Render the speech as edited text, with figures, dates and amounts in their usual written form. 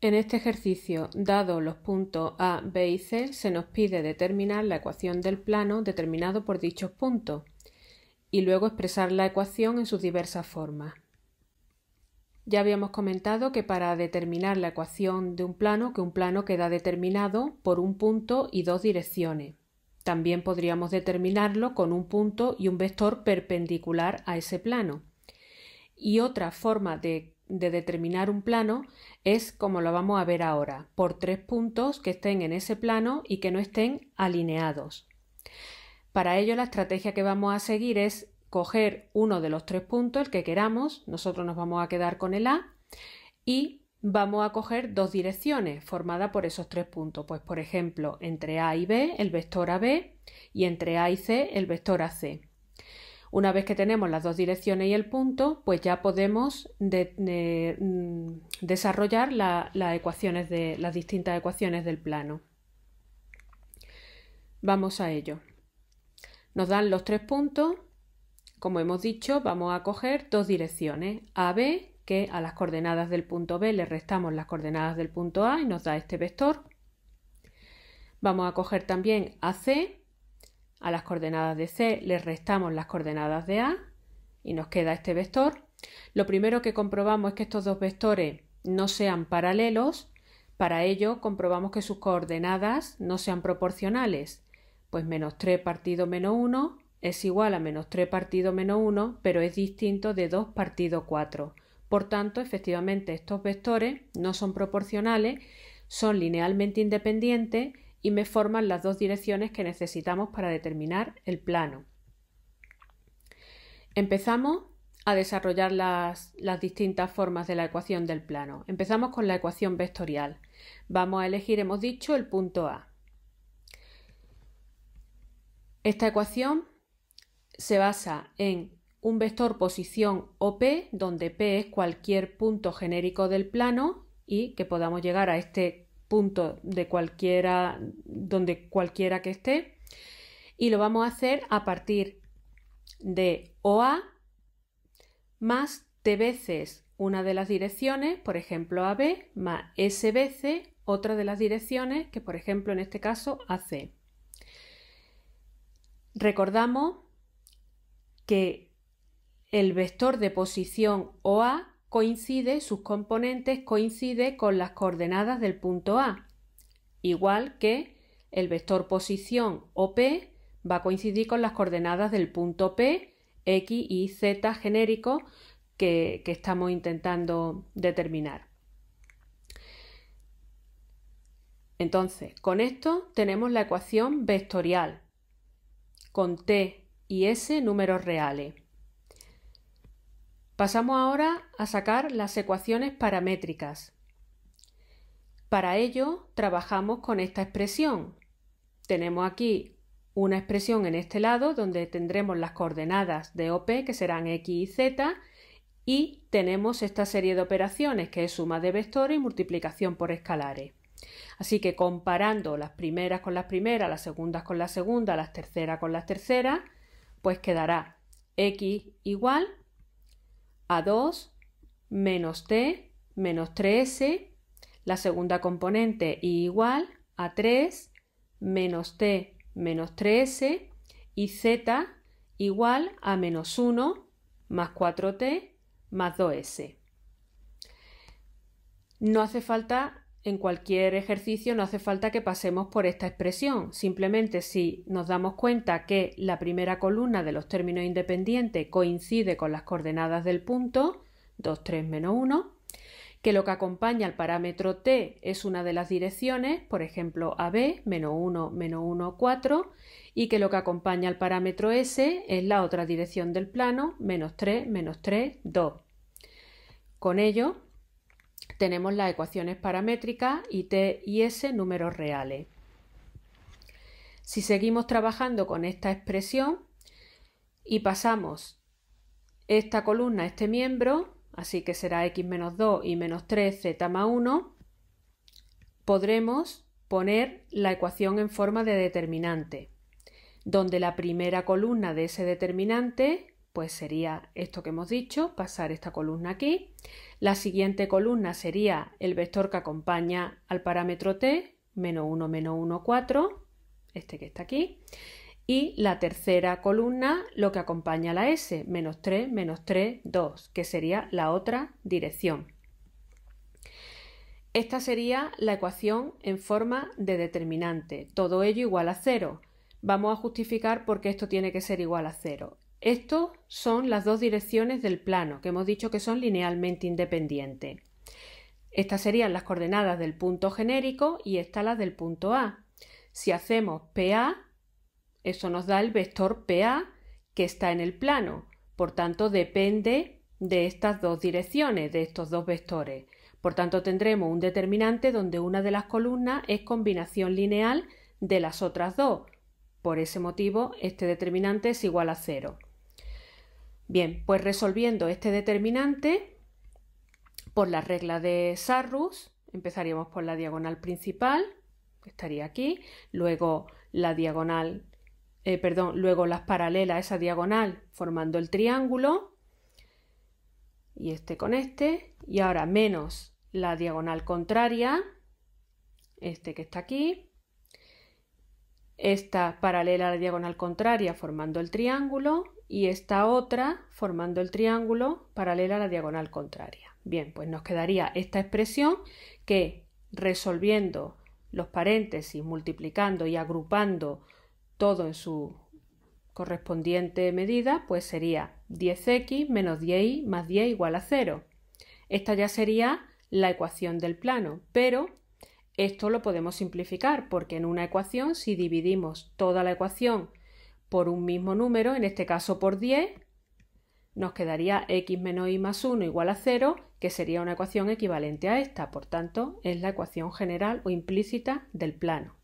En este ejercicio, dados los puntos A, B y C, se nos pide determinar la ecuación del plano determinado por dichos puntos y luego expresar la ecuación en sus diversas formas. Ya habíamos comentado que para determinar la ecuación de un plano, que un plano queda determinado por un punto y dos direcciones. También podríamos determinarlo con un punto y un vector perpendicular a ese plano. Y otra forma de determinar un plano es como lo vamos a ver ahora, por tres puntos que estén en ese plano y que no estén alineados. Para ello, la estrategia que vamos a seguir es coger uno de los tres puntos, el que queramos, nosotros nos vamos a quedar con el A, y vamos a coger dos direcciones formadas por esos tres puntos. Pues, por ejemplo, entre A y B, el vector AB, y entre A y C, el vector AC. Una vez que tenemos las dos direcciones y el punto, pues ya podemos desarrollar las distintas ecuaciones del plano. Vamos a ello. Nos dan los tres puntos. Como hemos dicho, vamos a coger dos direcciones, AB, que a las coordenadas del punto B le restamos las coordenadas del punto A y nos da este vector. Vamos a coger también AC. A las coordenadas de C le restamos las coordenadas de A y nos queda este vector. Lo primero que comprobamos es que estos dos vectores no sean paralelos. Para ello comprobamos que sus coordenadas no sean proporcionales. Pues menos 3 partido menos 1 es igual a menos 3 partido menos 1, pero es distinto de 2 partido 4. Por tanto, efectivamente, estos vectores no son proporcionales, son linealmente independientes y me forman las dos direcciones que necesitamos para determinar el plano. Empezamos a desarrollar las distintas formas de la ecuación del plano. Empezamos con la ecuación vectorial. Vamos a elegir, hemos dicho, el punto A. Esta ecuación se basa en un vector posición OP, donde P es cualquier punto genérico del plano y que podamos llegar a este punto de donde cualquiera que esté, y lo vamos a hacer a partir de OA más T veces una de las direcciones, por ejemplo AB, más S veces otra de las direcciones, que por ejemplo en este caso AC. Recordamos que el vector de posición OA sus componentes coinciden con las coordenadas del punto A, igual que el vector posición OP va a coincidir con las coordenadas del punto P, X y Z genérico que estamos intentando determinar. Entonces, con esto tenemos la ecuación vectorial, con T y S números reales. Pasamos ahora a sacar las ecuaciones paramétricas. Para ello trabajamos con esta expresión. Tenemos aquí una expresión en este lado donde tendremos las coordenadas de OP, que serán X y Z, y tenemos esta serie de operaciones que es suma de vectores y multiplicación por escalares. Así que comparando las primeras con las primeras, las segundas con las segundas, las terceras con las terceras, pues quedará X igual a 2 menos T menos 3S, la segunda componente igual a 3 menos T menos 3S y Z igual a menos 1 más 4T más 2S. No hace falta, en cualquier ejercicio, no hace falta que pasemos por esta expresión. Simplemente si nos damos cuenta que la primera columna de los términos independientes coincide con las coordenadas del punto, 2, 3, menos 1, que lo que acompaña al parámetro T es una de las direcciones, por ejemplo AB, menos 1, 4, y que lo que acompaña al parámetro S es la otra dirección del plano, menos 3, 2. Con ello tenemos las ecuaciones paramétricas y T y S números reales. Si seguimos trabajando con esta expresión y pasamos esta columna a este miembro, así que será X menos 2 y menos 3 Z más 1, podremos poner la ecuación en forma de determinante, donde la primera columna de ese determinante pues sería esto que hemos dicho, pasar esta columna aquí. La siguiente columna sería el vector que acompaña al parámetro t, menos 1, menos 1, 4, este que está aquí. Y la tercera columna lo que acompaña a la s, menos 3, 2, que sería la otra dirección. Esta sería la ecuación en forma de determinante, todo ello igual a 0. Vamos a justificar por qué esto tiene que ser igual a 0. Estos son las dos direcciones del plano, que hemos dicho que son linealmente independientes. Estas serían las coordenadas del punto genérico y estas las del punto A. Si hacemos PA, eso nos da el vector PA que está en el plano. Por tanto, depende de estas dos direcciones, de estos dos vectores. Por tanto, tendremos un determinante donde una de las columnas es combinación lineal de las otras dos. Por ese motivo, este determinante es igual a 0. Bien, pues resolviendo este determinante por la regla de Sarrus, empezaríamos por la diagonal principal, que estaría aquí, luego la diagonal, luego las paralelas a esa diagonal formando el triángulo, y este con este, y ahora menos la diagonal contraria, este que está aquí, esta paralela a la diagonal contraria formando el triángulo y esta otra formando el triángulo paralela a la diagonal contraria. Bien, pues nos quedaría esta expresión que, resolviendo los paréntesis, multiplicando y agrupando todo en su correspondiente medida, pues sería 10x menos 10y más 10 igual a 0. Esta ya sería la ecuación del plano, pero esto lo podemos simplificar porque en una ecuación, si dividimos toda la ecuación por un mismo número, en este caso por 10, nos quedaría x menos y más 1 igual a 0, que sería una ecuación equivalente a esta. Por tanto, es la ecuación general o implícita del plano.